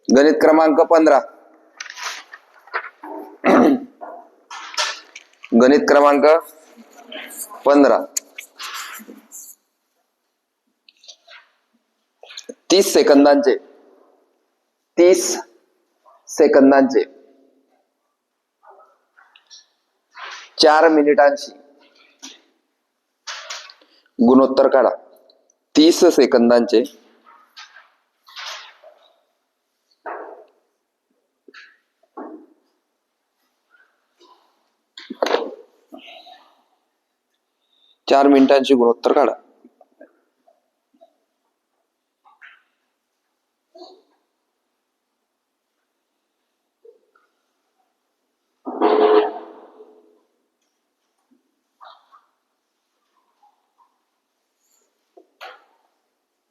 गणित क्रमांक 15. गणित क्रमांक 15. 30 सेकंदांचे 4 मिनिटांशी गुणोत्तर काढा. 30 सेकंदांचे 4 मिनिटांची गुणोत्तर काढा.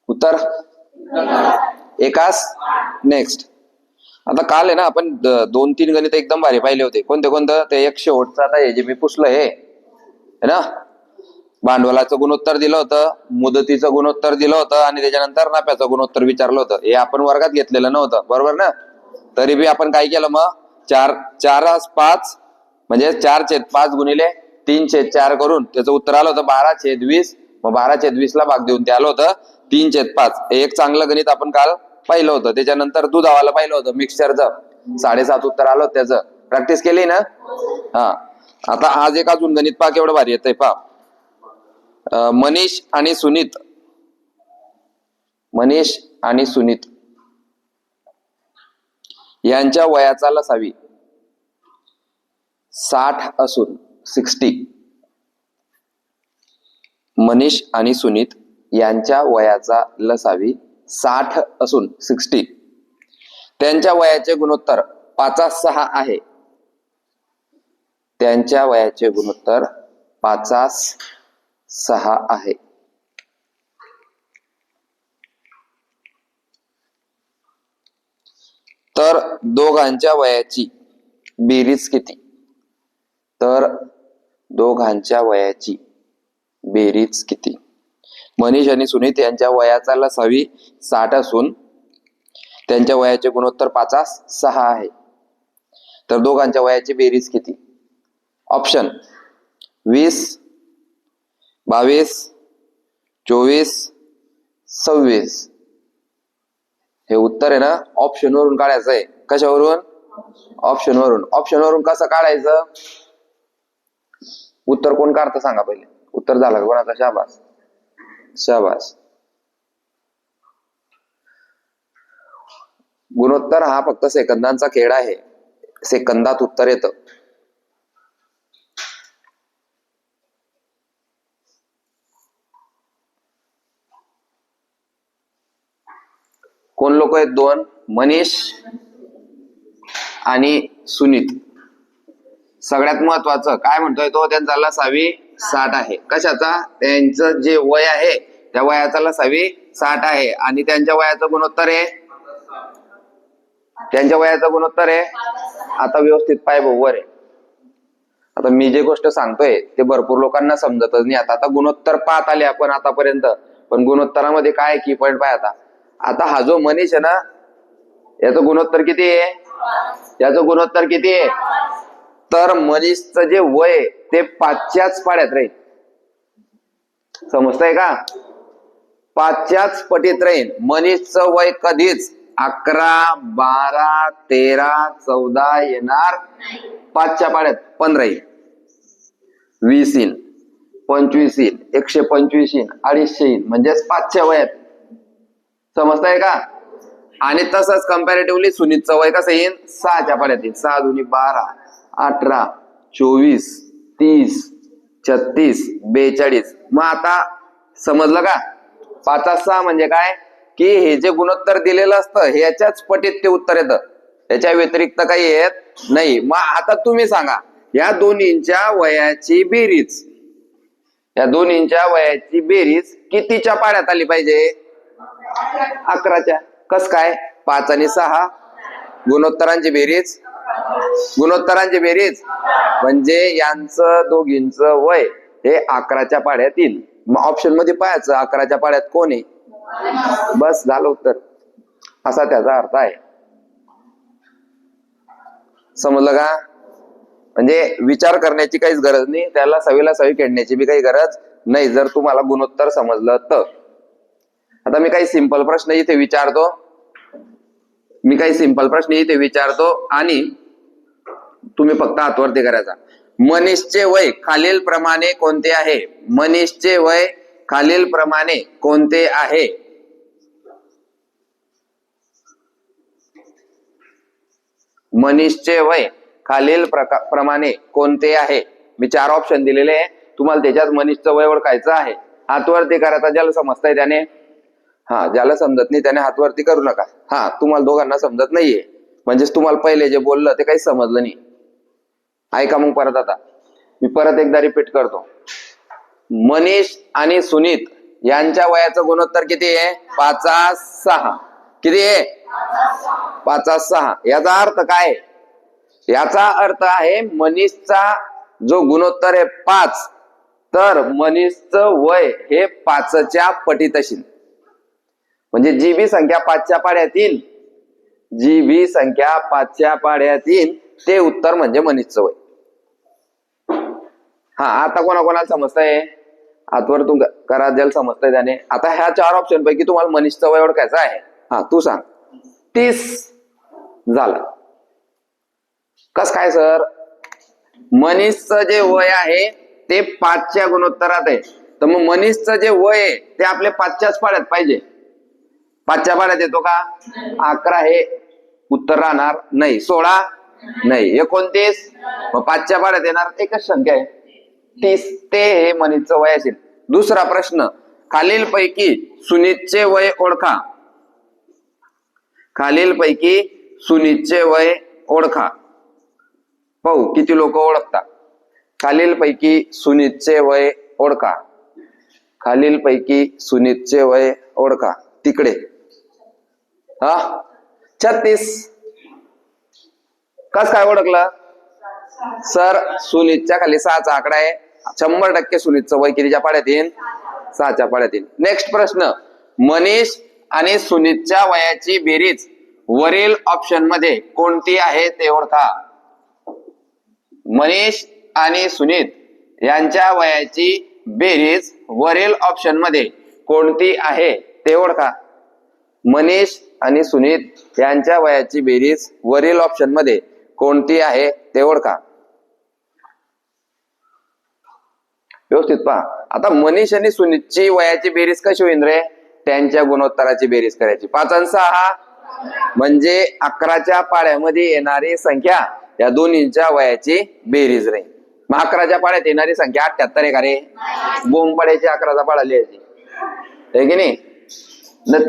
उत्तर एकास. नेक्स्ट. आता काल आहे ना आपण 2-3 गणित एकदम भारी पाहिले होते. कोणते ते एक शेवटचं आता हे जे मी पुसलं हे है ना, भांडवलाचं गुणोत्तर दिलं होतं, मुदतीचं गुणोत्तर दिलं होतं आणि त्याच्यानंतर नफ्याचं गुणोत्तर विचारलं होतं. हे आपण वर्गात घेतलेलं नव्हतं, बरोबर ना. तरी बी आपण काय केलं मग 4/5 म्हणजे 4/5 गुणिले 3/4 करून त्याचं उत्तर आलं होतं 12/20. मग 12/20 ला भाग देऊन ते आलं होतं 3/5. हे एक चांगलं गणित आपण काल पाहिलं होतं. त्याच्यानंतर दुधावाला पाहिलं होतं मिक्सचरचं 7.5 उत्तर आलं होतं त्याचं. प्रॅक्टिस केली ना. हा, आता आज एक अजून गणित पहा केवढं भारी येतंय पहा. मनीष आणि सुनीत यांच्या वयाचा लसावी 60 असून 60. मनीष आणि सुनीत यांच्या वयाचा लसावी 60 असून 60. त्यांच्या वयाचे गुणोत्तर 5/6 आहे. त्यांच्या वयाचे गुणोत्तर 5/6 आहे. तर दोघांच्या वयाची बेरीज किती? तर दोघांच्या वयाची बेरीज किती? मनीष आणि सुनीत यांच्या वयाचा लसावी 60 असून त्यांच्या वयाचे गुणोत्तर 5/6 आहे. तर दोघांच्या वयाची बेरीज किती? ऑप्शन 20, 22, 24, 26. हे उत्तर आहे ना ऑप्शन वरून काढायचं आहे. कशावरून? ऑप्शन वरून. ऑप्शन वरून कसं काढायचं? उत्तर कोण काढतं सांगा पहिले. उत्तर झालं का कोणाचा? शाबास शाबास. गुणोत्तर हा फक्त सेकंदांचा खेळ आहे. सेकंदात उत्तर येतं. कोण लोक आहेत? 2. मनीष आणि सुनीत. सगळ्यात महत्वाचं काय म्हणतोय तो? त्यांचा लसावी 60 आहे. कशाचा? त्यांचं जे वय आहे त्या वयाचा लसावी 60 आहे आणि त्यांच्या वयाचं गुणोत्तर आहे. त्यांच्या वयाचं गुणोत्तर आहे. आता व्यवस्थित पाय वर आहे. आता मी जे गोष्ट सांगतोय ते भरपूर लोकांना समजतच नाही. आता गुणोत्तर पाहत आले आपण आतापर्यंत, पण गुणोत्तरामध्ये काय की पॉईंट पाय. आता हा जो मनीष आहे ना याचं गुणोत्तर किती आहे? याचं गुणोत्तर किती आहे? तर मनीषचं जे वय ते 5च्याच पाड्यात राहील. समजतंय का? 5च्याच पटीत राहील. मनीषचं वय कधीच 11, 12, 13, 14 येणार 5च्या पाड्यात. 15 येईल, 20 येईल, 25 येईल, 125 येईल, 250 येईल. म्हणजेच 5च्या वयात. समजताय का? आणि तसंच कंपॅरेटिव्हली सुनीतचं वय कसं येईल? 6च्या पाड्यात येईल. 6 दुनी 12, 18, 24, 30, 36, 42. मग आता समजलं का? 5/6 म्हणजे काय की हे जे गुणोत्तर दिलेलं असतं ह्याच्याच पटीत ते उत्तर येतं. त्याच्या व्यतिरिक्त काही येत नाही. मग आता तुम्ही सांगा या दोन्हींच्या वयाची बेरीज, या दोन्हींच्या वयाची बेरीज कितीच्या पाड्यात आली पाहिजे? 11च्या. कस काय? 5 आणि 6 गुणोत्तरांची बेरीज. गुणोत्तरांची बेरीज म्हणजे यांचं दोघींचं वय हे 11च्या पाड्यात येईल. मग ऑप्शन मध्ये पाहायचं 11च्या पाड्यात कोण आहे. बस झालं उत्तर. असा त्याचा अर्थ आहे. समजलं का? म्हणजे विचार करण्याची काहीच गरज नाही, त्याला सवीला सवी खेळण्याची बी काही गरज नाही, जर तुम्हाला गुणोत्तर समजलं तर. आता मी काही सिंपल प्रश्न इथे विचारतो आणि तुम्ही फक्त हातवरती करायचा. मनीषचे वय खालील प्रमाणे कोणते आहे? मनीषचे वय खालील प्रमाणे कोणते आहे? मनीषचे वय खालील प्रमाणे कोणते आहे? मी 4 ऑप्शन दिलेले आहे, तुम्हाला त्याच्यात मनीषचं वय ओळखायचं आहे. हातवरती करायचा ज्याला समजतंय त्याने, ज्याला समजत नाही त्याने हातवरती करू नका. तुम्हाला दोघांना समजत नाहीये म्हणजेच तुम्हाला पहिले जे बोललं ते काही समजलं नाही. ऐका मग परत, आता मी परत एकदा रिपीट करतो. मनीष आणि सुनीत यांच्या वयाचं गुणोत्तर किती आहे? 5:6. किती आहे? 5:6. याचा अर्थ काय? याचा अर्थ आहे मनीषचा जो गुणोत्तर आहे 5, तर मनीषचं वय हे 5च्या पटीत असेल. म्हणजे जी बी संख्या 5च्या पाड्यात येईल ते उत्तर म्हणजे मनीषचं वय. आता कोणाकोणाला समजतंय? हातवर तू करा ज्याला समजतंय त्याने. आता ह्या 4 ऑप्शन पैकी तुम्हाला मनीषचं वय ओळखायचं आहे. तू सांग. 30 झालं. कस काय सर? मनीषचं जे वय आहे ते 5च्या गुणोत्तरात आहे, तर मग मनीषचं जे वय आहे ते आपले 5च्याच पाड्यात पाहिजे. 5च्या पाड्यात येतो का? 11 हे उत्तर राहणार नाही. 16 नाही. 29 मग 5च्या पाड्यात येणार एकच संख्या आहे 30. ते हे मनीषचं वय असेल. दुसरा प्रश्न, खालीलपैकी सुनीतचे वय ओळखा. पाहू किती लोक ओळखता. खालीलपैकी सुनीतचे वय ओळखा. तिकडे 36. कस काय ओळखलं सर? सुनीतच्या खाली 6चा आकडा आहे. 100% सुनीतचं वय कितीच्या पाड्यात येईल? 6च्या पाड्यात येईल. नेक्स्ट प्रश्न, मनीष आणि सुनीतच्या वयाची बेरीज वरील ऑप्शन मध्ये कोणती आहे ते ओळखा. मनीष आणि सुनीत यांच्या वयाची बेरीज वरील ऑप्शन मध्ये कोणती आहे ते ओळखा. मनीष आणि सुनीत यांच्या वयाची बेरीज वरील ऑप्शन मध्ये कोणती आहे ते ओळखा. व्यवस्थित पहा. आता मनीष आणि सुनीतची वयाची बेरीज कशी होईल रे? त्यांच्या गुणोत्तराची बेरीज करायची. 5 आणि 6 म्हणजे 11च्या पाड्यामध्ये येणारी संख्या या दोन्हींच्या वयाची बेरीज राहील. मग 11च्या पाड्यात येणारी संख्या 78 आहे का रे? बोंबपाड्याची 11चा पाडा लिहायची आहे की नाही?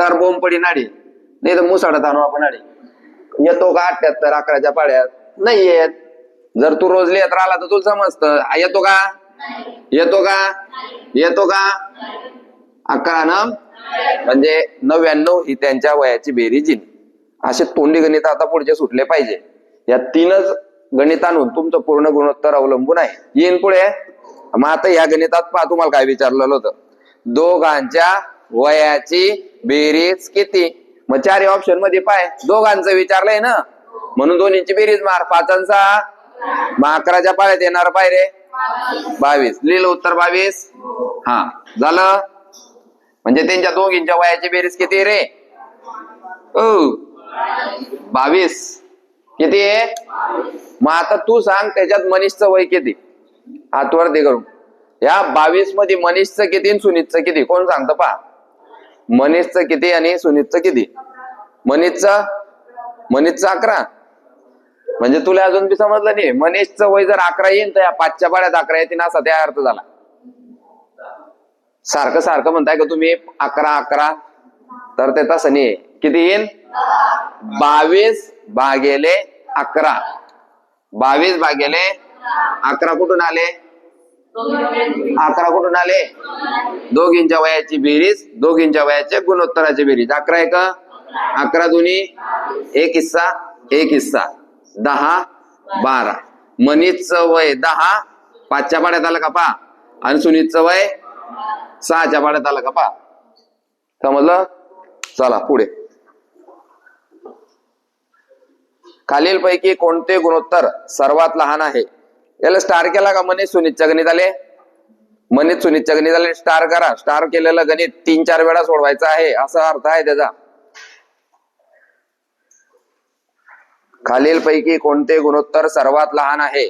तर बोंबपडी नाडी नाही तर मुसाडत आणू आपण नाडी. येतो का 78 11च्या पाड्यात? नाही येत. जर तू रोज लिहत राहिला तर तुला समजतं. येतो का? 11 म्हणजे 99 ही त्यांच्या वयाची बेरीज येईल. असे तोंडी गणित आता पुढचे सुटले पाहिजे. या 3च गणितांवर तुमचं पूर्ण गुणोत्तर अवलंबून आहे. येईन पुढे. मग आता या गणितात पहा तुम्हाला काय विचारलेलं होतं? दोघांच्या वयाची बेरीज किती? मग 4 ऑप्शन मध्ये पाय दोघांचं विचारलंय ना, म्हणून दोन्हीची बेरीज मार. 5 आणि 6 मग 11च्या पाड्यात येणार पाय रे 22. लिहिलं उत्तर 22. झालं. म्हणजे त्यांच्या दोघींच्या वयाची बेरीज किती रे? 22. किती आहे? मग आता तू सांग त्याच्यात मनीषचं वय किती? हातवरती करून. या 22 मध्ये मनीषचं किती आणि सुनीतचं किती? कोण सांगतं पहा. मनीषचं किती आणि सुनीतचं किती? मनीषचं 11. म्हणजे तुला अजून बी समजलं नाही. मनीषचं वय जर 11 येईल तर या 5च्या पाड्यात 11 येतील असा त्या अर्थ झाला. सारखं म्हणताय का तुम्ही 11 तर ते तसं नाही. किती येईल? 22 भागेले 11. 22 भागेले 11 कुठून आले? 11 कुठून आले? दोघींच्या वयाची बेरीज, दोघींच्या वयाच्या गुणोत्तराची बेरीज. 11 एक 11 दुनी 1 हिस्सा 1 हिस्सा 10 12. मनीषचं वय 10 5च्या पाड्यात आलं का पहा, आणि सुनीतचं वय 6च्या पाड्यात आलं का पहा. समजलं? चला पुढे. खालीलपैकी कोणते गुणोत्तर सर्वात लहान आहे? याला स्टार केला का मनीष सुनीतच्या गणिताले? मनीष सुनीतच्या गणिताले स्टार करा. स्टार केलेलं गणित 3-4 वेळा सोडवायचं आहे, असा अर्थ आहे त्याचा. खालीलपैकी कोणते गुणोत्तर सर्वात लहान आहे?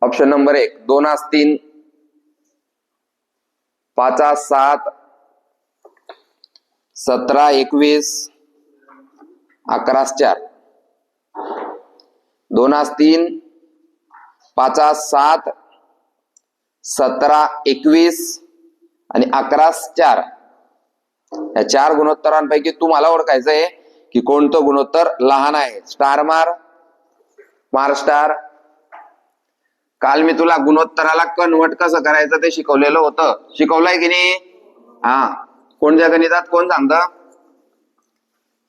Option number 1 2:3, 5:7, 17:21, 11:4. 2:3, 5:7, 17:21 आणि 11:4. या 4 गुणोत्तरांपैकी तुम्हाला ओळखायचं आहे की कोणतं गुणोत्तर लहान आहे. स्टार मार स्टार. काल मी तुला गुणोत्तराला कन्वर्ट कसं करायचं ते शिकवलेलं होतं. शिकवलंय की नाही? हा. कोणत्या गणितात कोण सांगतं?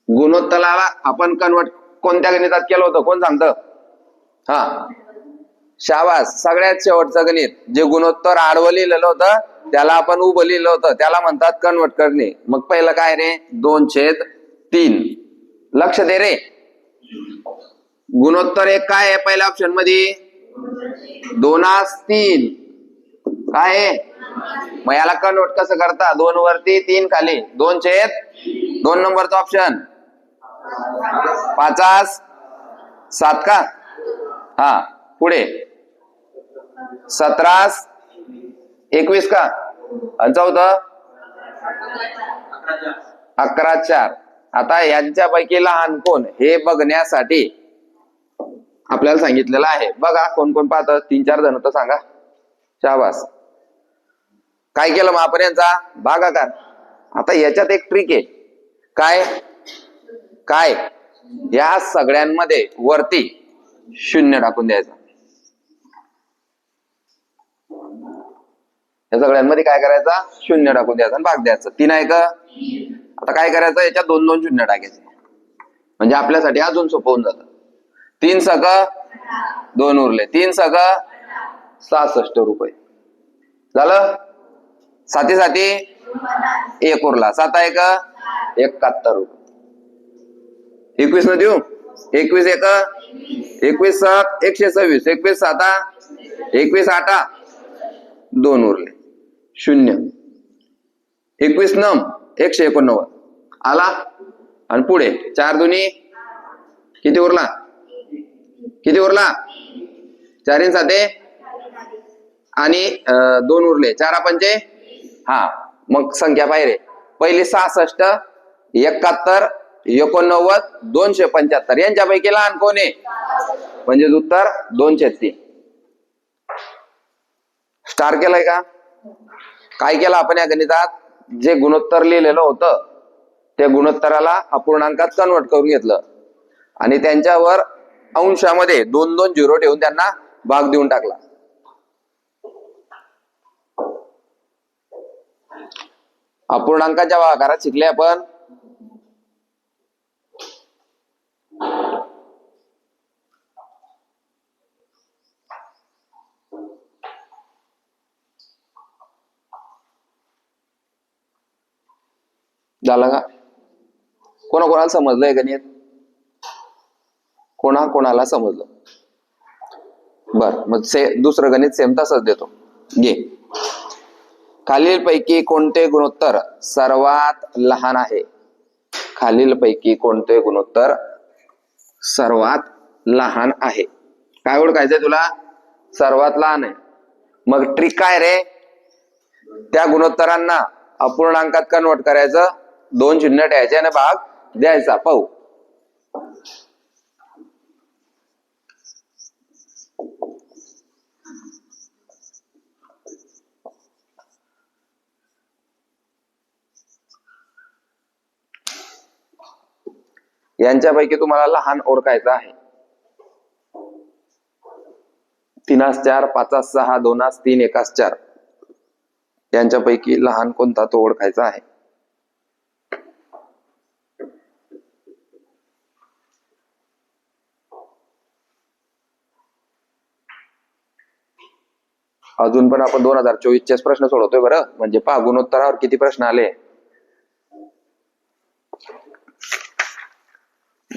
गुणोत्तराला आपण कन्वर्ट कोणत्या गणितात केलं होतं कोण सांगतं? हा, शाबास. सगळ्यात शेवटचं गणित जे गुणोत्तर आडवं लिहिलेलं होतं त्याला आपण उभं लिहिलं होतं, त्याला म्हणतात कन्वर्ट करणे. मग पहिलं काय रे? 2/3. लक्ष दे रे. गुणोत्तर एक काय आहे पहिल्या ऑप्शन मध्ये? 2:3. काय आहे? मग याला कन्वर्ट कसं करता? 2 वरती 3 खाली. 2/2 नंबरचा ऑप्शन. 5:7 का? हा. पुढे 17:21 का? आणि चौथं 11:4. आता यांच्यापैकी लहान कोण हे बघण्यासाठी आपल्याला सांगितलेलं आहे. बघा कोण कोण पाहतं. 3-4 जण तर सांगा. शाबास. काय केलं मग आपण यांचा भागाकार. आता याच्यात एक ट्रिक आहे. काय या सगळ्यांमध्ये वरती 0 टाकून द्यायचा. या सगळ्यांमध्ये काय करायचा? 0 टाकून द्यायचा आणि भाग द्यायचा. 3 आहे का? आता काय करायचं? याच्यात 2-2 शून्य टाकायचे म्हणजे आपल्यासाठी अजून सोपं होऊन जातं. 3 सक 2 उरले. 3 सक 66 रुपये झालं. 7 1 उरला. 7 1 71 रुपये. 21 न देऊ? 21 1 21 7 126. 21 7 21 8 2 उरले. 0. 21 9 189 आला. आणि पुढे 4 दुनी किती उरला? 4 7 आणि 2 उरले. 4 पंचे. हा. मग संख्या पाहिजे. पहिली 66, 71, 89, 275. यांच्यापैकी लहान कोण आहे? म्हणजे उत्तर 2/3. स्टार केलंय का? काय केलं आपण या गणितात? जे गुणोत्तर लिहिलेलं होतं त्या गुणोत्तराला अपूर्णांकात कन्वर्ट करून घेतलं आणि त्यांच्यावर अंशामध्ये 2-2 झिरो ठेवून त्यांना भाग देऊन टाकला. अपूर्णांकाच्या भागाकारात शिकले आपण. झालं का? कोणाकोणाला समजलंय गणित? कोणाला समजलं? बर. मग दुसरं गणित सेम तसंच देतो. घे. खालीलपैकी कोणते गुणोत्तर सर्वात लहान आहे? खालीलपैकी कोणते गुणोत्तर सर्वात लहान आहे? काय ओळखायचंय तुला? सर्वात लहान आहे. मग ट्रिक काय रे? त्या गुणोत्तरांना अपूर्णांकात कन्वर्ट करायचं, 2 शून्य ठेवायचे आणि भाग द्यायचा. पाहू. यांच्यापैकी तुम्हाला लहान ओळखायचं आहे. 3:4, 5:6, 2:3, 1:4. यांच्यापैकी लहान कोणता तो ओळखायचा आहे. अजून पण आपण 2024 प्रश्न सोडवतोय बरं. म्हणजे पहा गुणोत्तरावर किती प्रश्न आले.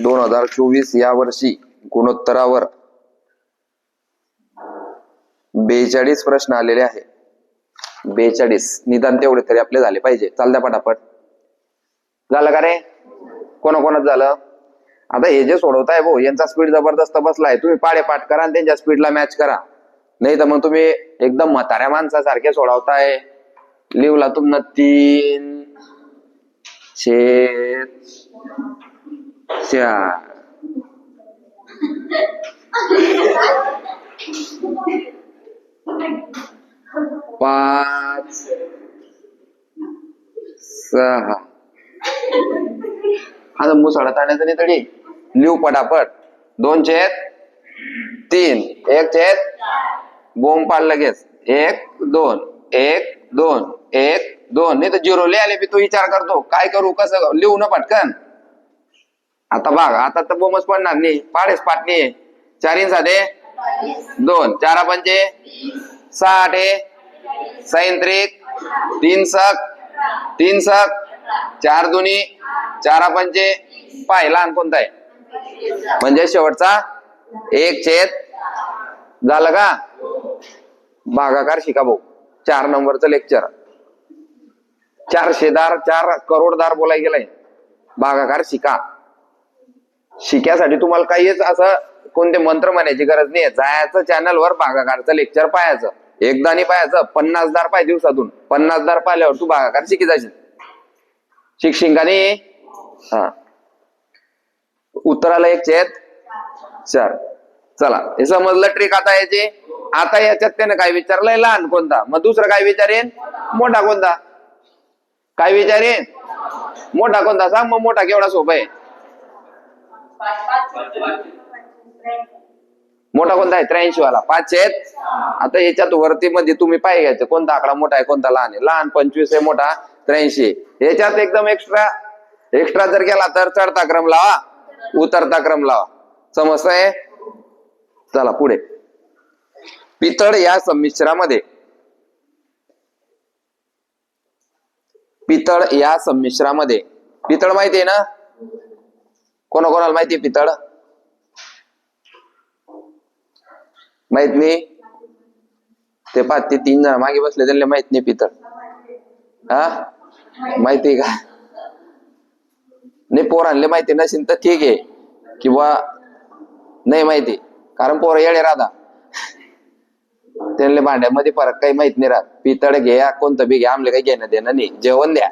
2024 या वर्षी गुणोत्तरावर 42 प्रश्न आलेले आहे. 42 निदान तेवढे तरी आपले झाले पाहिजे. चालत्या पटापट. झालं का रे? कोणाकोणाच झालं? आता हे जे सोडवताय भाऊ यांचा स्पीड जबरदस्त बसलाय. तुम्ही पाडे पाठ करा आणि त्यांच्या स्पीडला मॅच करा. नाही तर मग तुम्ही एकदम म्हाताऱ्या माणसासारखे सोडवताय. लिवला तुमनं 3/4 5 6 आता मुसळत आणायचं नाही तरी लिव पटापट. 2/3 1/4 बोंब पाड लगेच. 1 2 1 2 1 2 नाही तर 0 लिहायला बी तू विचार करतो काय करू कसं लिहू न पटकन. आता बघ आता तर बोंबच पडणार नाही. पाडेच पाटणी 4 साधे 2 4 पंचे 60 37 3 सक 3 सक 4 दुनी 4 पंचे पाय लहान कोणता आहे म्हणजे शेवटचा 1/4 झालं का? भागाकार शिका भाऊ. 4 नंबरचं लेक्चर. 400दार 4 करोडदार बोलाय गेलाय. भागाकार शिका. शिक्यासाठी तुम्हाला काहीच असं कोणते मंत्र म्हणायची गरज नाही. जायचं चॅनलवर भागाकारचं लेक्चर पाहायचं. एकदा नाही पाहायचं 50दार पाय दिवसातून. 50दार पाहिल्यावर तू भागाकार शिकी जाशील. शिकशील का नाही? हा उत्तराला 1/4. चला हे समजलं ट्रिक. आता याची आता याच्यात त्यानं काय विचारलंय लहान कोणता मग दुसरं काय विचारेन मोठा कोणता. काय विचारेन मोठा कोणता सांग मग. मोठा केवढा सोपा आहे. मोठा कोणता आहे 83 वाला 5/. आता याच्यात वरती मध्ये तुम्ही पाय घ्यायचं कोणता आकडा मोठा आहे कोणता लहान आहे. लहान 25 आहे मोठा 83. याच्यात एकदम एक्स्ट्रा जर गेला तर चढता क्रम लावा उतरता क्रम लावा. समजतंय? चला पुढे. पितळ या संमिश्रामध्ये पितळ माहिती आहे ना? कोणाकोणाला माहिती आहे पितळ? माहित नाही? ते 5 ते 3 जण मागे बसले त्यांना माहित नाही पितळ. हा माहिती का? नाही पोरांले माहिती नसेल तर ठीक आहे किंवा नाही माहिती कारण पोरं येडे राहता. त्यांना भांड्यामध्ये फरक काही माहित नाही राहत. पितळ घ्या कोणतं बी घ्या आमले काही घेणं देणं नाही. जेवण द्या.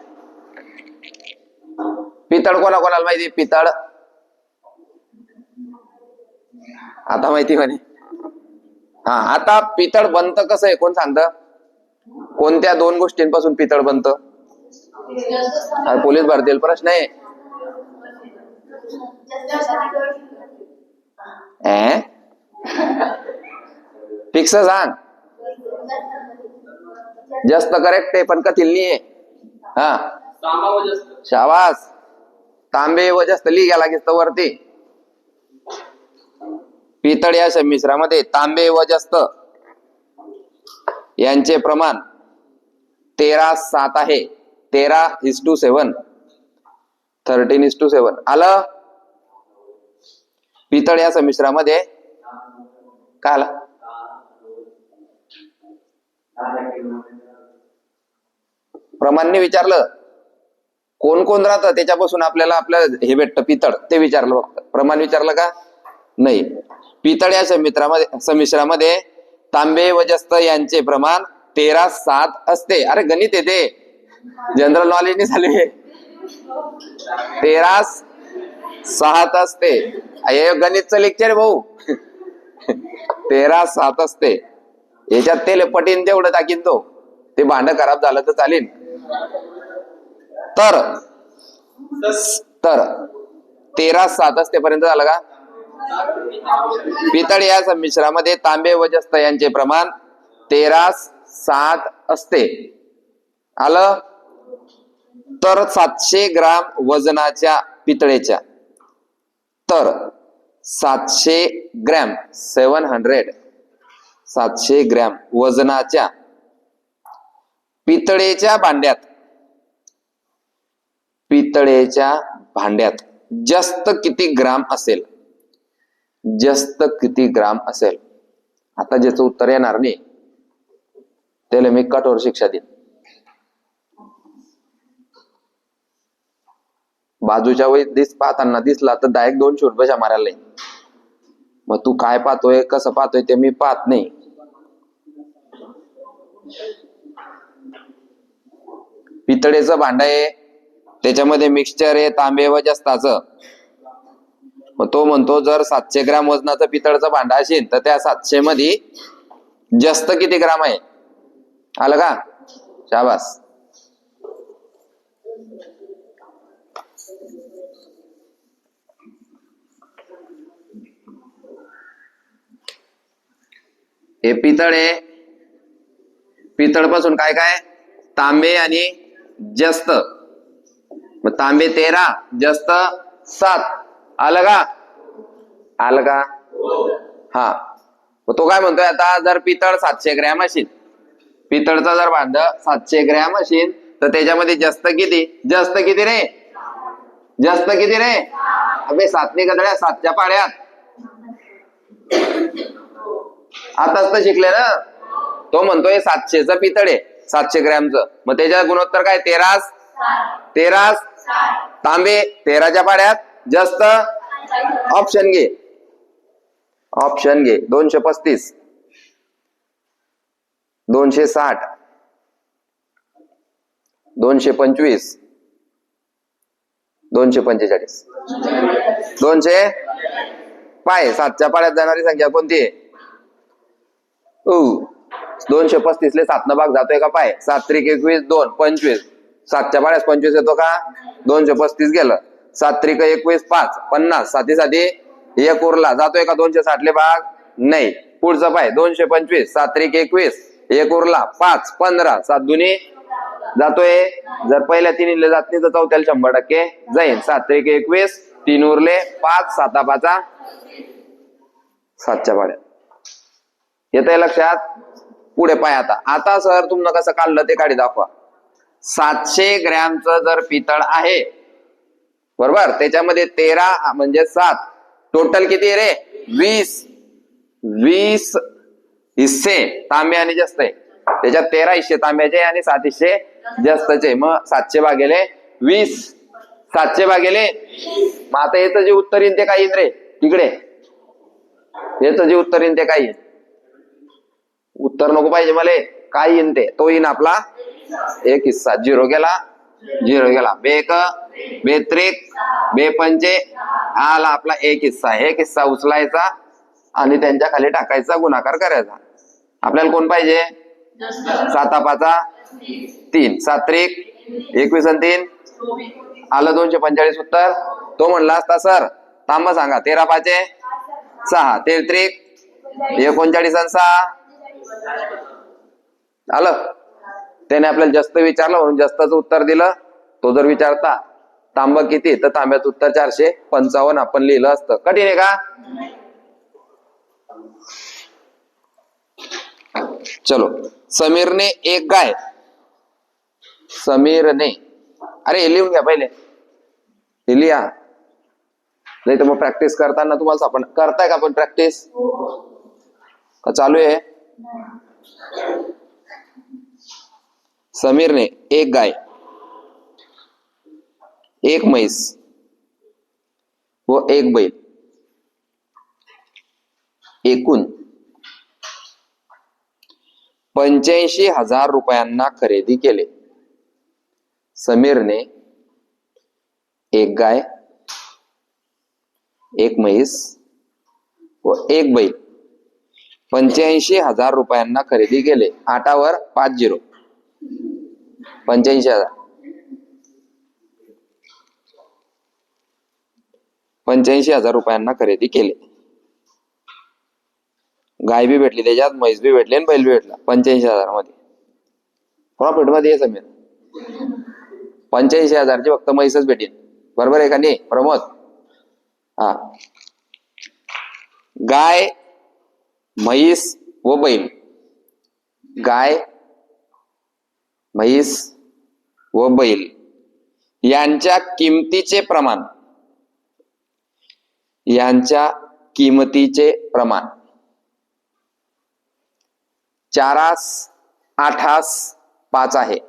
पितळ कोणाकोणाला माहिती? पितळ आता माहिती म्हणे. हा आता पितळ बनतं कसं आहे कोण सांगतं? कोणत्या 2 गोष्टींपासून पितळ बनतं? पोलीस भरतील प्रश्न आहे. फिक्स सांग. जास्त करेक्ट आहे पण कथील नाही आहे. हा शाबास. तांबे व जास्त लिहा लागेल वरती. पितळ या संमिश्रामध्ये तांबे व जास्त यांचे प्रमाण 13:7 आहे. 13:7 13:7 आलं. पितळ या संमिश्रामध्ये काय आलं? प्रमाणने विचारलं कोण कोण राहतं त्याच्यापासून आपल्याला हे भेटतं पितळ ते विचारलं. फक्त प्रमाण विचारलं का? नाही. पितळ या संमिश्रामध्ये तांबे व जस्त यांचे प्रमाण 13:7 असते. अरे गणित येते जनरल नॉलेज नाही झाले. 13:7 असते. हे गणितचं लेक्चर भाऊ. 13:7 असते. याच्यात तेल पटीन तेवढं टाकीन तो. ते भांड खराब झालं तर चालेल. तर 13:7 असते पर्यंत झालं का? पितळ या संमिश्रामध्ये तांबे व जस्त यांचे प्रमाण 13:7 असते. आलं. तर 700 ग्राम वजनाच्या पितळेच्या 700 ग्रॅम 700 ग्रॅम वजनाच्या पितळेच्या भांड्यात जस्त किती ग्राम असेल? जस्त किती ग्राम असेल? आता ज्याचं उत्तर येणार नाही त्याला मी कठोर शिक्षा देईन. बाजूच्या वेळी पाहताना दिसला तर डायरेक्ट 200 रुपये मारायला येईल. मग तू काय पाहतोय कसं पाहतोय ते मी पाहत नाही. पितळेचं भांड आहे, त्याच्यामध्ये मिक्सचर आहे तांबे व जस्ताचं. मग तो म्हणतो जर 700 ग्राम वजनाचं पितळचं भांड असेल तर त्या 700 मध्ये जस्त किती ग्राम आहे? आलं का? शाबास. हे पितळ आहे, पितळ पासून काय काय? तांबे आणि जस्त. मग तांबे 13, जस्त 7. आलं का? आलं का? हा. मग तो काय म्हणतोय आता, जर पितळ 700 ग्रॅम असेल, पितळचा जर भांड 700 ग्रॅम असेल तर त्याच्यामध्ये जस्त किती? जस्त किती रे? जस्त किती रे? अबे 7 गदड्या 7च्या पाड्यात. आताच तर शिकले ना. तो म्हणतोय 700चं पितळ आहे 700 ग्रॅमचं, मग त्याच्या गुणोत्तर काय? 13 तांबे 13च्या पाड्यात, जस्त ऑप्शन घे. ऑप्शन घे. 235, 260, 225, 245. 200 पाय 7च्या पाड्यात जाणारी संख्या कोणती आहे? 235 ले 7 भाग जातोय का? पाय 7 त्रिक 21, 2 25. 7च्या पाड्यात 25 येतो का? 235 गेलं. 7 त्रिक 21, 5 50. 7 साधी 1 उरला, जातोय का 260 ले भाग? नाही. पुढचं पाय 225, 7 त्रिक 21, 1 उरला, 5 15. 7 दुनी जातोय. जर पहिल्या 3 जात नाही तर चौथ्याला 100% जाईल. 7 त्रिक 21, 3 उरले, 5 7 5 7च्या पाड्यात. येतंय लक्षात? पुढे पाय. आता सर तुम्हाला कसं काढलं ते काढी दाखवा. 700 ग्रॅमचं जर पितळ आहे बरोबर, त्याच्यामध्ये 13 म्हणजे 7, टोटल किती रे? 20 हिस्से तांबे आणि जस्त आहे. त्याच्यात 13 हिस्से तांब्याचे आणि 7 हिस्से जस्तचे. मग 700 भागेले 20, 700 भागेले. मग आता याचं जे उत्तर येईल ते काय येईल रे? तिकडे याचं जे उत्तर येईल ते काय येईल? उत्तर नको पाहिजे मला, काय येईन ते? तो येईन आपला 1 हिस्सा. 0 गेला, 0 गेला. 2 2 त्रिक 2 पंचे आला आपला 1 हिस्सा. 1 हिस्सा उचलायचा आणि त्यांच्या खाली टाकायचा, गुणाकार करायचा. आपल्याला कोण पाहिजे? 7 5 3. 7 त्रिक 21 आणि 3 आलं 245 उत्तर. तो म्हणला असता सर तांबा सांगा. 13 5 6, 13 त्रिक 39 आणि 6 आलं. त्याने आपल्याला जास्त विचारलं म्हणून जास्तच उत्तर दिलं. तो जर विचारता तांबा किती तर तांब्याचं उत्तर 455 आपण लिहिलं असतं. कठीण आहे का? चलो. समीरने एक गाय. समीरने, अरे हे लिहून घ्या पहिले, हे लिहा. नाही तर मग प्रॅक्टिस करताना तुम्हाला सापड. करताय का पण प्रॅक्टिस का चालू आहे? समीरने एक गाय, एक म्हैस व एक बैल एकूण 85,000 रुपयांना खरेदी केले. समीरने एक गाय, एक म्हैस व एक बैल 85,000 रुपयांना खरेदी केले. 8 वर 5 0. 85,000. 85,000 रुपयांना खरेदी केले. गाय बी भेटली त्याच्यात, म्हैस बी भेटली आणि बैल बी भेटला. 85,000 मध्ये प्रॉफिट मध्ये आहे समीर. 85,000 ची फक्त म्हैसच भेटेल. बरोबर आहे का नाही प्रमोद? हा. गाय, म्हैस व बैल. गाय, म्हैस व बैल यांच्या किमतीचे प्रमाण यांच्या किमतीचे प्रमाण 4 8 5 आहे.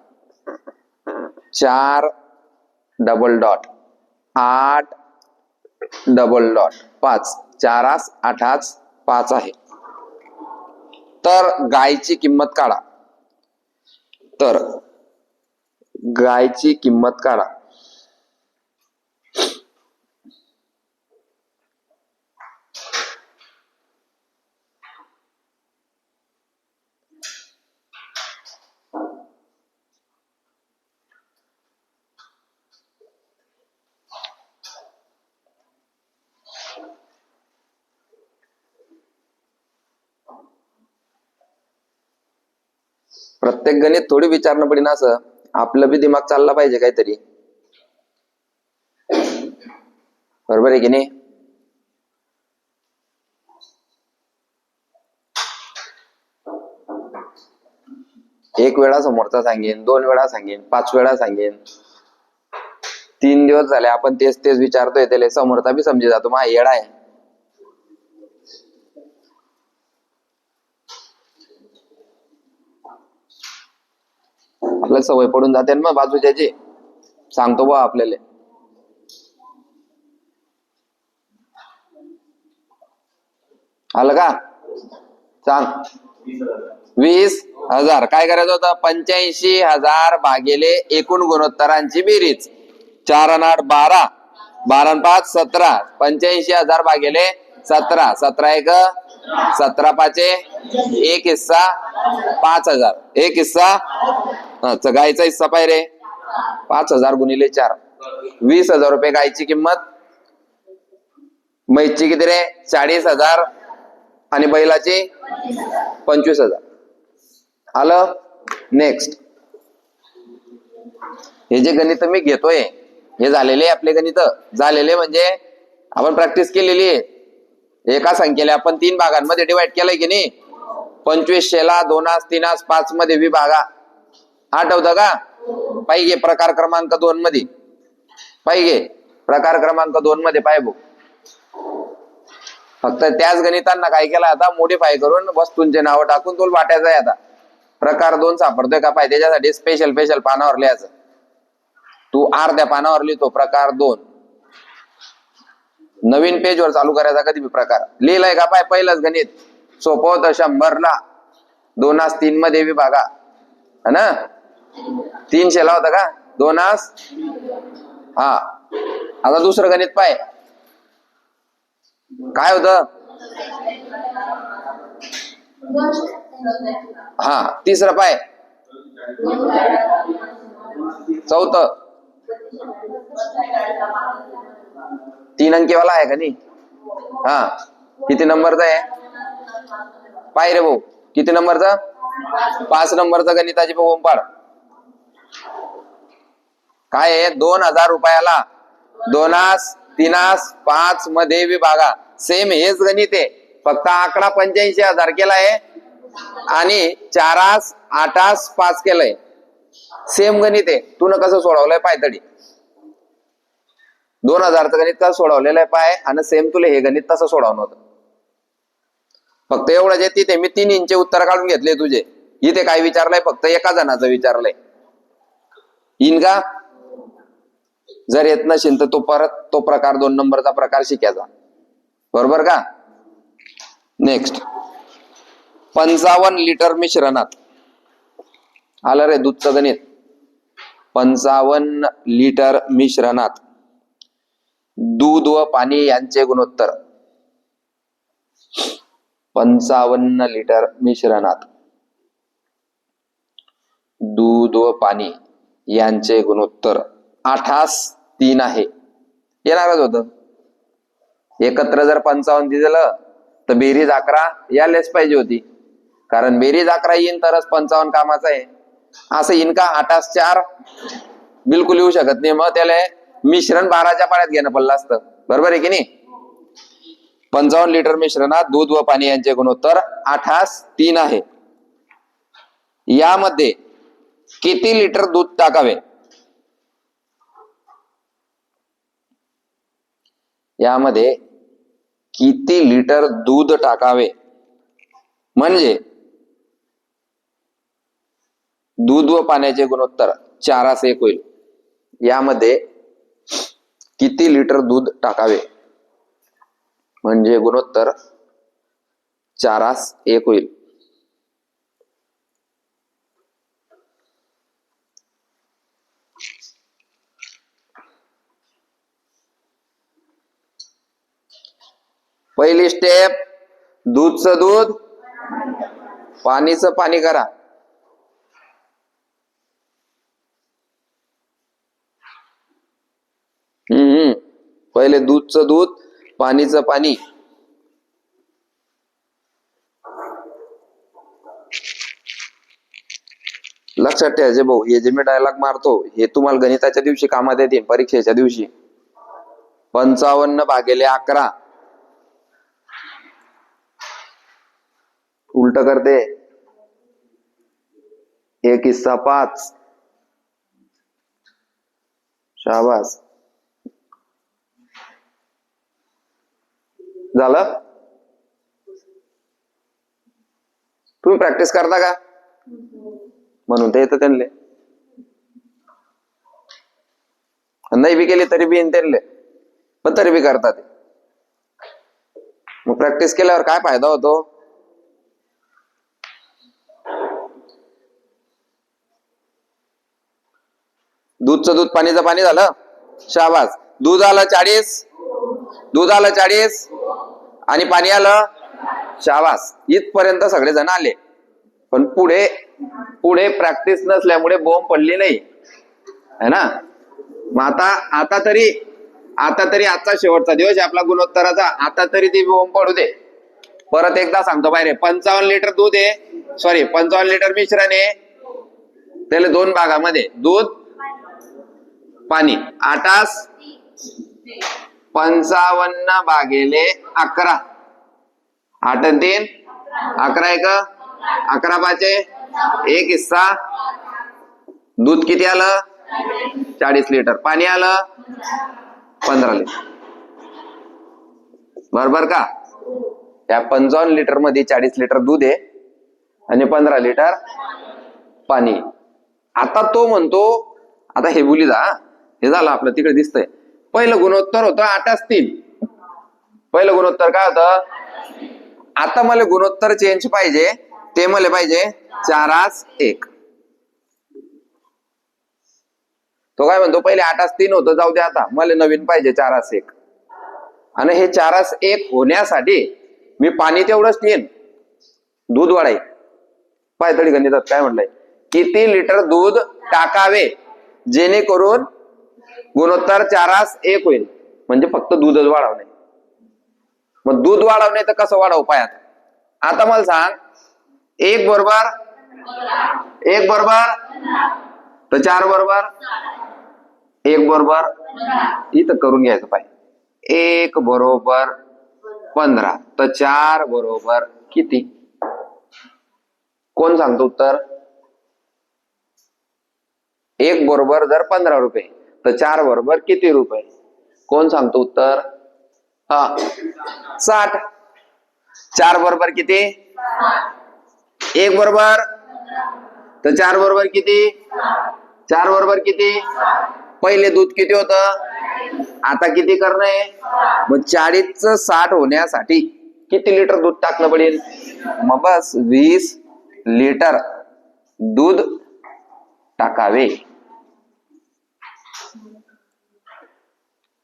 4 डबल डॉट 8 डबल डॉट 5 4 8 5 आहे. तर गायची किंमत काढा. तर गायची किंमत काढा. प्रत्येक गणित थोडी विचारणं पडेल असं, आपलं बी दिमाग चालला पाहिजे काहीतरी, बरोबर आहे की नाही? एक वेळा समोरचा सांगेन, 2 वेळा सांगेन, 5 वेळा सांगेन. 3 दिवस झाले आपण तेच तेच विचारतोय, त्याला समोरचा बी समजे जातो मा येडा आहे. आपल्याला सवय पडून जाते ना मग बाजूच्याची. सांगतो बा आपल्याला. आलं का? सांग. 20,000. काय करायचं होतं? 85,000 भागिले एकूण गुणोत्तरांची बेरीज. 4 आणि 8 12, 12 आणि 5 17. 85,000 भागिले 17. 17 1 17 5 एक हिस्सा 5,000. एक हिस्सा गायचा हिस्सा पाय रे. 5,000 गुणिले 4 20,000 रुपये गायची किंमत. म्हैसची किती रे? 40,000 आणि बैलाची 25,000. आलं? नेक्स्ट. हे जे गणित मी घेतोय हे झालेले आपले गणित. झालेले म्हणजे आपण प्रॅक्टिस केलेली आहे. एका संख्येला आपण 3 भागांमध्ये डिवाइड केलंय की नाही. 2500ला 2 3 5 मध्ये विभागा. आठवतं का? पाहिजे प्रकार क्रमांक 2 मध्ये. पाहिजे प्रकार क्रमांक 2 मध्ये पाय भाऊ. फक्त त्याच गणितांना काय केलं आता? मॉडिफाय करून वस्तूंचे नाव टाकून तो वाटायचं आहे. आता प्रकार 2 सापडतोय का पाय. त्याच्यासाठी स्पेशल पानावर लिहायचं. तू अर्ध्या पानावर लिहितो प्रकार 2. नवीन पेजवर चालू करायचा कधी बी प्रकार. लिहिलाय का पाय? पहिलंच गणित सोपं होतं. 100ला 2 3 मध्ये विभागा है ना. 300ला होता का? 2 हा. आता दुसरं गणित पाय. काय होतं? हा. तिसरं पाय. चौथं 3 अंकीवाला आहे का नाही? हा. किती नंबरचा आहे पाय रे भाऊ? किती नंबरचा? 5 नंबरचा गणिताची ओंपाड काय आहे? 2,000 रुपयाला 2 3 5 मध्ये विभागा. सेम हेच गणित आहे, फक्त आकडा 85,000 केलाय आणि 4 8 5 केलंय. सेम गणित आहे. तू न कसं सोडवलंय पाय तडी. 2,000चं गणित कसं सोडवलेलं आहे पाय, आणि सेम तुला हे गणित तसं सोडवणं होतं. फक्त एवढंच आहे, तिथे मी 3 इंच उत्तर काढून घेतले तुझे. इथे काय विचारलंय? फक्त एका जणाचं विचारलंय. येईन का? जर येत नसेल तर तो परत तो प्रकार 2 नंबरचा प्रकार शिकायचा. बरोबर का? नेक्स्ट. 55 लिटर मिश्रणात. आलं रे दूधचं गणित. 55 लिटर मिश्रणात दूध व पाणी यांचे गुणोत्तर. 55 लिटर मिश्रणात दूध व पाणी यांचे गुणोत्तर 8:3 आहे. येणारच होत. एकत्र जर 55 दिलं तर बेरीज 11 यायलाच पाहिजे होती, कारण बेरीज 11 येईन तरच 55 कामाचं आहे. असं येईन का? 8:4 बिलकुल येऊ शकत नाही. मग त्याला मिश्रण 12च्या पाण्यात घेणं पडलं असतं. बरोबर आहे की नाही? 55 लिटर मिश्रणात दूध व पाणी यांचे गुणोत्तर 8:3 आहे. यामध्ये किती लिटर दूध टाकावे? यामध्ये किती लिटर दूध टाकावे, म्हणजे दूध व पाण्याचे गुणोत्तर 4:1 होईल. यामध्ये किती लिटर दूध टाकावे म्हणजे गुणोत्तर 4:1 होईल. पहिली स्टेप, दूधचं दूध पाणीचं पाणी करा. पहिले दूधचं दूध पाणीचं पाणी. लक्षात ठेवायचे भाऊ, हे जे मी डायलॉग मारतो हे तुम्हाला गणिताच्या दिवशी कामात येतील, परीक्षेच्या दिवशी. 55/11 उलट करते, 1:5. शाबास. झालं? तुम्ही प्रॅक्टिस करता का? म्हणून ते येतं त्यांना. नाही बी केली तरी बी येईन त्यांना, पण तरी बी करतात. मग प्रॅक्टिस केल्यावर काय फायदा होतो? दूधचं दूध पाणीचं पाणी झालं. शाबास. दूध आलं 40, दूध आलं 40 आणि पाणी आलं. शाबास. इथपर्यंत सगळे जण आले, पण पुढे पुढे प्रॅक्टिस नसल्यामुळे बोंब पडली नाही, है ना. मग आता तरी आजचा शेवटचा दिवस आहे आपला गुणोत्तराचा. आता तरी ती बोंब पडू दे. परत एकदा सांगतो बाहेर, 55 लिटर दूध आहे, 55 लिटर मिश्रण आहे. त्याला 2 भागामध्ये दूध पाणी. 8 55/11. 8 आणि 3 11, 11 पाचे 1 हिस्सा. दूध किती आलं? 40 लिटर. पाणी आलं 15 लिटर. बरोबर का? त्या 55 लिटर मध्ये 40 लिटर दूध आहे आणि 15 लिटर पाणी. आता तो म्हणतो, आता हे बोली जा, हे झालं आपलं तिकडे दिसतंय. पहिलं गुणोत्तर होतं 8:3. पहिलं गुणोत्तर काय होतं? आता मला गुणोत्तर चेंज पाहिजे, ते मला पाहिजे 4:1. तो काय म्हणतो, पहिले 8:3 होतं, जाऊ दे, आता मला नवीन पाहिजे 4:1. आणि हे 4:1 होण्यासाठी मी पाणी तेवढंच येईन, दूध वाढाय. पाय तरी गणितात काय म्हणलंय, किती लिटर दूध टाकावे जेणेकरून गुणोत्तर 4:1 होईल. म्हणजे फक्त दूधच वाढवणे. मग दूध वाढवणे तर कसं वाढवू पायात? आता मला सांग, 1 बरोबर तर 4 बरोबर 1 बरोबर इथं करून घ्यायचं पाय. 1 बरोबर 15 तर 4 बरोबर किती? कोण सांगतो उत्तर? 1 बरोबर जर 15 रुपये तर 4 बरोबर किती रुपये? कोण सांगतो उत्तर? 60. 4 बरोबर किती? 1 बरोबर तर 4 बरोबर किती? 4 बरोबर किती? पहिले दूध किती होतं, आता किती करणे? मग 40चं 60 होण्यासाठी किती लिटर दूध टाकणं पडेल? मग बस 20 लिटर दूध टाकावे.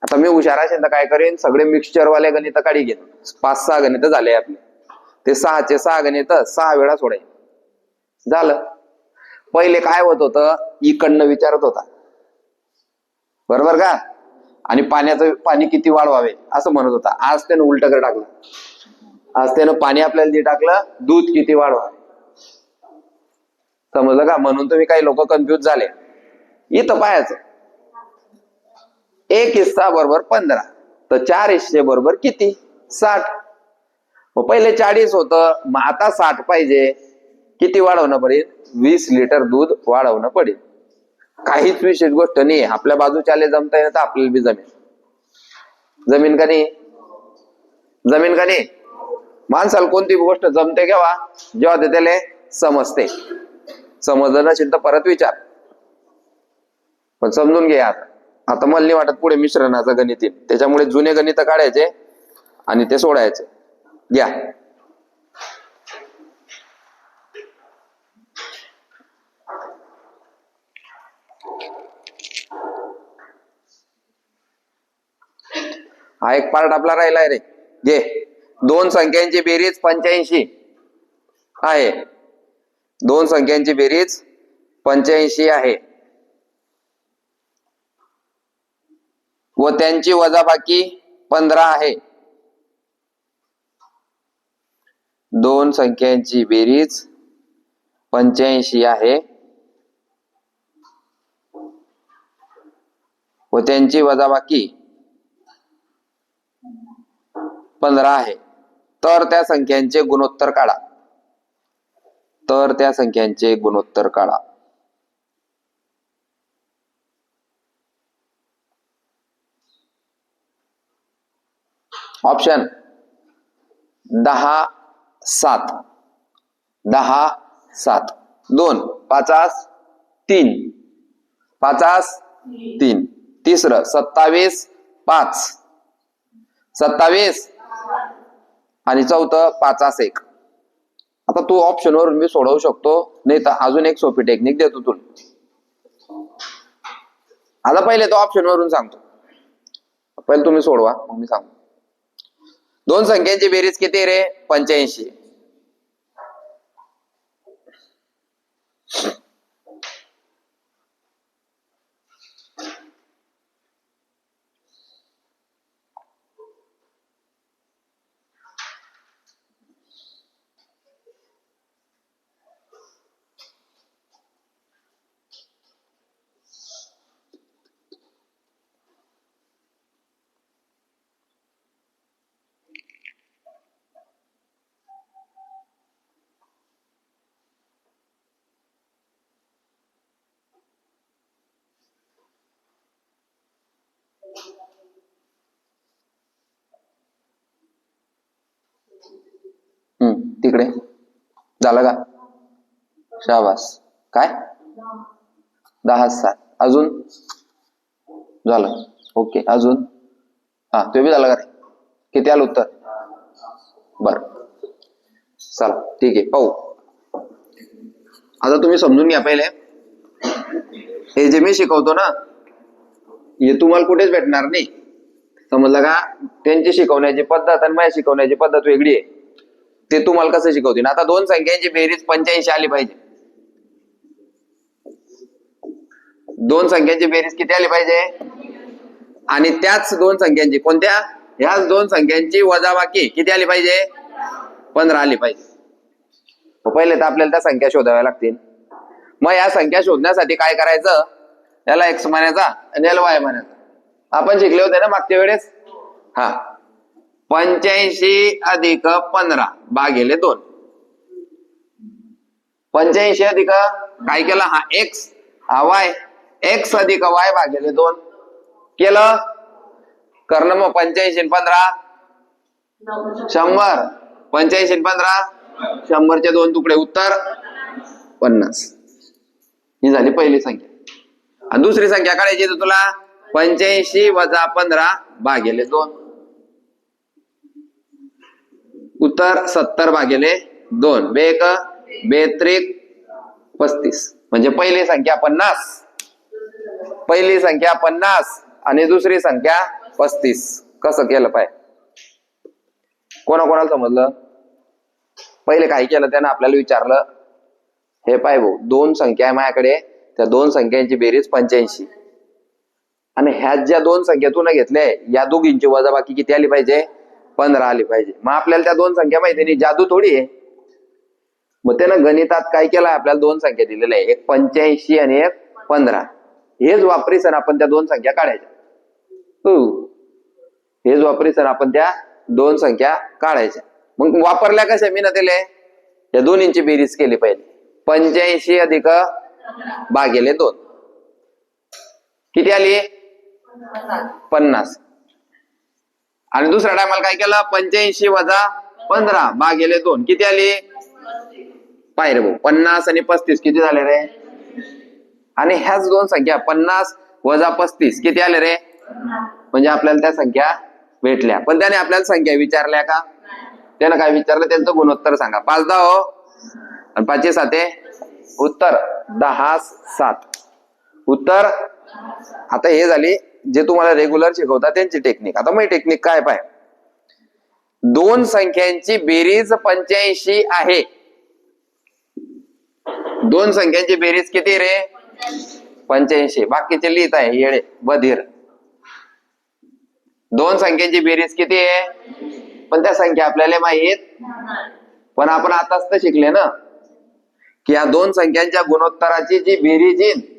आता मी हुशार असेल तर काय करेन, सगळे मिक्सचर वाले गणित काढी घेईन. 5-6 गणित झाले आपले. ते 6चे 6 गणित 6 वेळा सोडाय. झालं. पहिले काय होत होतं, इकडनं विचारत होता, बरोबर का? आणि पाणी किती वाढवावे असं म्हणत होता. आज त्यानं उलट कर टाकलं. आज त्यानं पाणी आपल्याला जे टाकलं, दूध किती वाढवावे. समजलं का? म्हणून तुम्ही काही लोक कन्फ्युज झाले. इथं पाहायचं, 1 हिस्सा बरोबर 15 तर 4 हिस्से बरोबर किती? 60. मग पहिले 40 होतं, मग आता 60 पाहिजे. किती वाढवणं पडेल? 20 लिटर दूध वाढवणं पडेल. काहीच विशेष गोष्ट नाही. आपल्या बाजूच्याले जमता येईल तर आपल्याला बी जमेल. जमीन का नाही? जमीन का नाही? माणसाला कोणती गोष्ट जमते केव्हा? जेव्हा ते त्याला समजते. समजलं नसेल तर परत विचार, पण समजून घे. आता मला नाही वाटत पुढे मिश्रणाचं गणित येईल, त्याच्यामुळे जुने गणित काढायचे आणि ते सोडायचे. घ्या. हा एक पार्ट आपला राहिलाय रे. घे. दोन संख्यांची बेरीज 85 आहे. दोन संख्यांची बेरीज 85 आहे व त्यांची वजाबाकी 15 आहे. दोन संख्यांची बेरीज 85 आहे व त्यांची वजाबाकी 15 आहे. तर त्या संख्यांचे गुणोत्तर काढा. तर त्या संख्यांचे गुणोत्तर काढा. ऑप्शन 10 7 10 7 2 5 3 5 3 तिसरं 27 5 27 आणि चौथं 5 1. आता तू ऑप्शन वरून मी सोडवू शकतो, नाही तर अजून एक सोपी टेक्निक देतो तुला. आता पहिले तो ऑप्शन वरून सांगतो, पहिले तुम्ही सोडवा मग मी सांगतो. दोन संख्यांची बेरीज किती रे? 85. तिकडे झालं का? शाबास. काय 10 7 अजून झालं. ओके. अजून हा ते बी झालं का रे? किती आलं उत्तर? बर, चला ठीक आहे, पाहू. आता तुम्ही समजून घ्या पहिले, हे जे मी शिकवतो ना हे तुम्हाला कुठेच भेटणार नाही. समजलं का? त्यांची शिकवण्याची पद्धत आणि माझी शिकवण्याची पद्धत वेगळी आहे. ते तुम्हाला कसं शिकवतील. आता दोन संख्यांची बेरीज 85 आली पाहिजे. दोन संख्यांची बेरीज किती आली पाहिजे? आणि त्याच दोन संख्यांची, कोणत्या? ह्याच दोन संख्यांची वजाबाकी किती आली पाहिजे? 15 आली पाहिजे. पहिले तर आपल्याला त्या संख्या शोधाव्या लागतील. मग या संख्या शोधण्यासाठी काय करायचं? याला x म्हणायचा आणि याला y म्हणायचा. आपण शिकले होते ना मागच्या वेळेस. हा 85 अधिक 15 भागिले 2. 85 अधिक काय केलं? हा x हा y, x अधिक y भागिले 2 केलं. करणं मग 85 आणि 15 100. 85 आणि 15 100चे 2 तुकडे, उत्तर 50. ही झाली पहिली संख्या. आणि दुसरी संख्या काढायची तर तुला 85 वजा 15 भागिले 2, उत्तर 70 भागिले 2. बेक 32 35. म्हणजे पहिली संख्या 50, पहिली संख्या 50 आणि दुसरी संख्या 35. कसं केलं पाय? कोणाकोणाला समजलं? पहिले काय केलं त्यानं? आपल्याला विचारलं, हे पाय भाऊ दोन संख्या आहे माझ्याकडे, त्या दोन संख्यांची बेरीज 85 आणि ह्यात ज्या दोन संख्या तू न घेतल्या या दोघींची वजाबाकी किती आली पाहिजे? 15 आली पाहिजे. मग आपल्याला त्या दोन संख्या माहिती नाही, जादू थोडी आहे. मग त्यानं गणितात काय केलं? आपल्याला दोन संख्या दिलेल्या आहे, एक 85 आणि एक 15. हेच वापरीसन आपण त्या दोन संख्या काढायच्या. हेच वापरीसन आपण त्या दोन संख्या काढायच्या. मग वापरल्या कशा? मी ना दिले या दोन्हींची बेरीज केली पाहिजे. 85 अधिक भागिले 2 किती आली? 50. आणि दुसऱ्या टायमाला काय केलं 85 वजा 15 भागिले 2 किती आली पाय रे भाऊ 50 आणि 35 किती झाले रे आणि ह्याच दोन संख्या 50 वजा 35 किती आले रे म्हणजे आपल्याला त्या संख्या भेटल्या पण त्याने आपल्याला संख्या विचारल्या का त्यानं काय विचारलं त्यांचं गुणोत्तर सांगा 5 10 हो आणि 5 7 उत्तर 10 7 उत्तर आता हे झाली जे तुम्हाला रेग्युलर शिकवतात त्यांची टेक्निक आता मग टेक्निक काय पाय दोन संख्यांची बेरीज 85 आहे दोन संख्यांची बेरीज किती रे 85 बाकीचे लिहित आहे येडे बधीर दोन संख्यांची बेरीज किती आहे पण त्या संख्या आपल्याला माहित पण आपण आताच तर शिकले ना की या दोन संख्यांच्या गुणोत्तराची जी बेरीज येईल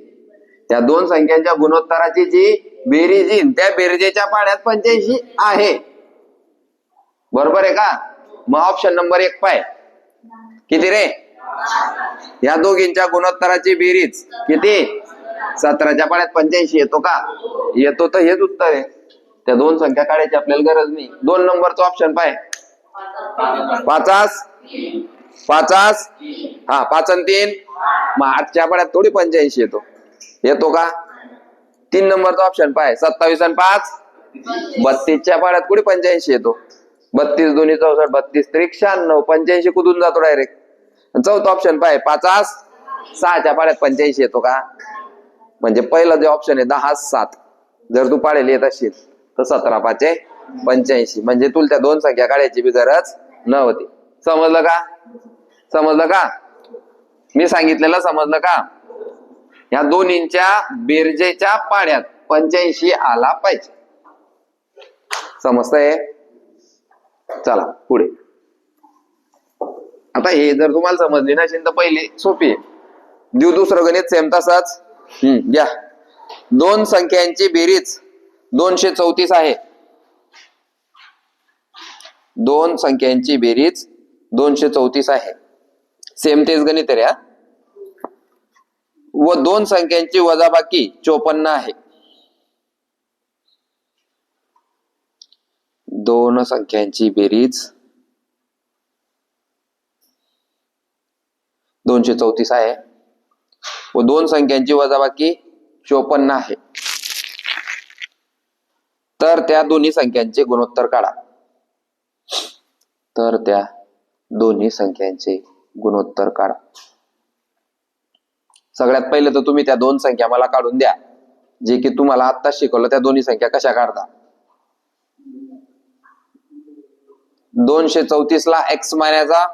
त्या दोन संख्यांच्या गुणोत्तराची जी बेरीज येईल त्या बेरजेच्या पाड्यात 85 आहे बरोबर आहे का मग ऑप्शन नंबर 1 पाय किती रे या दोघींच्या गुणोत्तराची बेरीज किती 17च्या पाड्यात 85 येतो का येतो तर हेच उत्तर आहे त्या दोन संख्या काढायची आपल्याला गरज नाही 2 नंबरचा ऑप्शन पाय 50 50 हा 5 आणि 3 मग 8च्या पाड्यात थोडी 85 येतो का 3 नंबरचा ऑप्शन पाय 27 आणि 5 32च्या पाड्यात कुठे 85 येतो 32 दोन्ही 64 32 त्रिक 96 85 कुठून जातो डायरेक्ट चौथा ऑप्शन पाय 50 6च्या पाड्यात 85 येतो का म्हणजे पहिलं जे ऑप्शन आहे 10 7 जर तू पाडेल येत असशील तर 17 5 85 म्हणजे तुला त्या दोन संख्या काढायची बी गरज नव्हती समजलं का मी सांगितलेलं समजलं का या दोन्हींच्या बेरजेच्या पाड्यात 85 आला पाहिजे समजतंय चला पुढे आता हे जर तुम्हाला समजली नसेल तर पहिली सोपी आहे देऊ दुसरं गणित सेम तसाच घ्या दोन संख्यांची बेरीज 234 आहे दोन संख्यांची बेरीज 234 आहे सेम तेच गणित आहे व दोन संख्यांची वजाबाकी 54 आहे दोन संख्यांची बेरीज 234 आहे व दोन संख्यांची वजाबाकी 54 आहे तर त्या दोन्ही संख्यांचे गुणोत्तर काढा सगळ्यात पहिले तर तुम्ही त्या दोन संख्या मला काढून द्या जे की तुम्हाला आता शिकवलं त्या दोन्ही संख्या कशा काढता 234 ला x मानायचा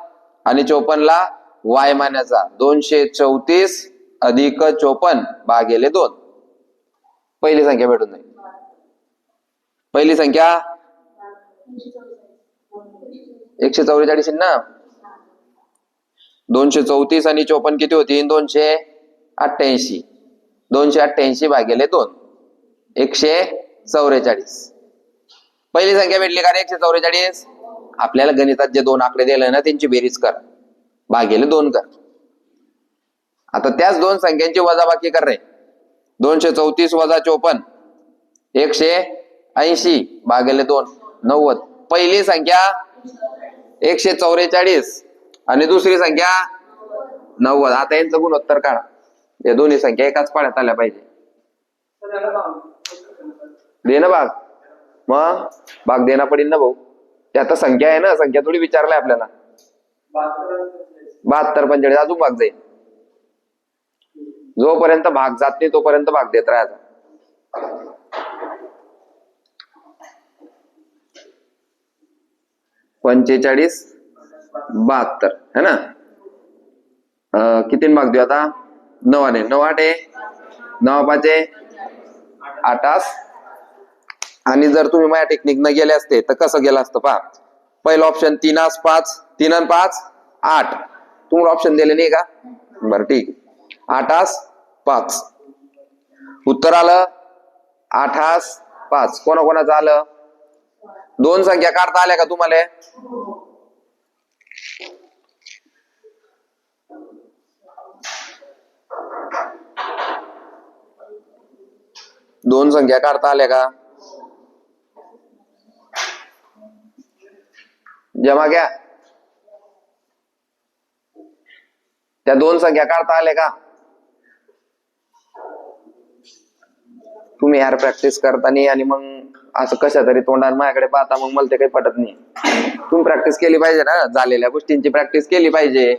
आणि 54 ला y मानायचा 234 अधिक 54 भागिले 2 पहिली संख्या भेटून जाईल पहिली संख्या 144 ना 234 आणि 54 किती होती 288 288 भागिले 2 144 पहिली संख्या भेटली का 144 आपल्याला गणितात जे दोन आकडे दिले ना त्यांची बेरीज कर भागिले 2 कर आता त्याच दोन संख्यांची वजाबाकी कर रे 234 वजा 54 180 भागिले 2 90 पहिली संख्या 144 आणि दुसरी संख्या 90 आता यांचं गुणोत्तर काढा या दोन्ही संख्या एकाच पाड्यात आल्या पाहिजे दे ना मग भाग देना पडेल ना भाऊ ते आता संख्या आहे ना संख्या थोडी विचारलाय आपल्याला 72 45 अजून भाग जाईल जोपर्यंत भाग जात नाही तोपर्यंत भाग देत राहायचा पंचेचाळीस 72 है ना किती भाग देऊ आता 9 ने 9 8 9 5 8 आणि जर तुम्ही माझ्या टेक्निक न गेले असते तर कसं गेलं असतं पहा पहिलं ऑप्शन 3 5 3 आणि 5 8 तुम्हाला ऑप्शन दिले नाही का बरं ठीक 8 5 उत्तर आलं 8 5 कोणाकोणाचं आलं दोन संख्या काढता आल्या का तुम्हाला दोन संख्या काढता आल्या का जमा घ्या. त्या दोन संख्या काढता आले का? तुम्ही यार प्रॅक्टिस करताना आणि मग असं कशा तरी तोंडाने माझ्याकडे पाहता, मग मला ते काही पटत नाही. तुम्ही प्रॅक्टिस केली पाहिजे ना, झालेल्या गोष्टींची प्रॅक्टिस केली पाहिजे.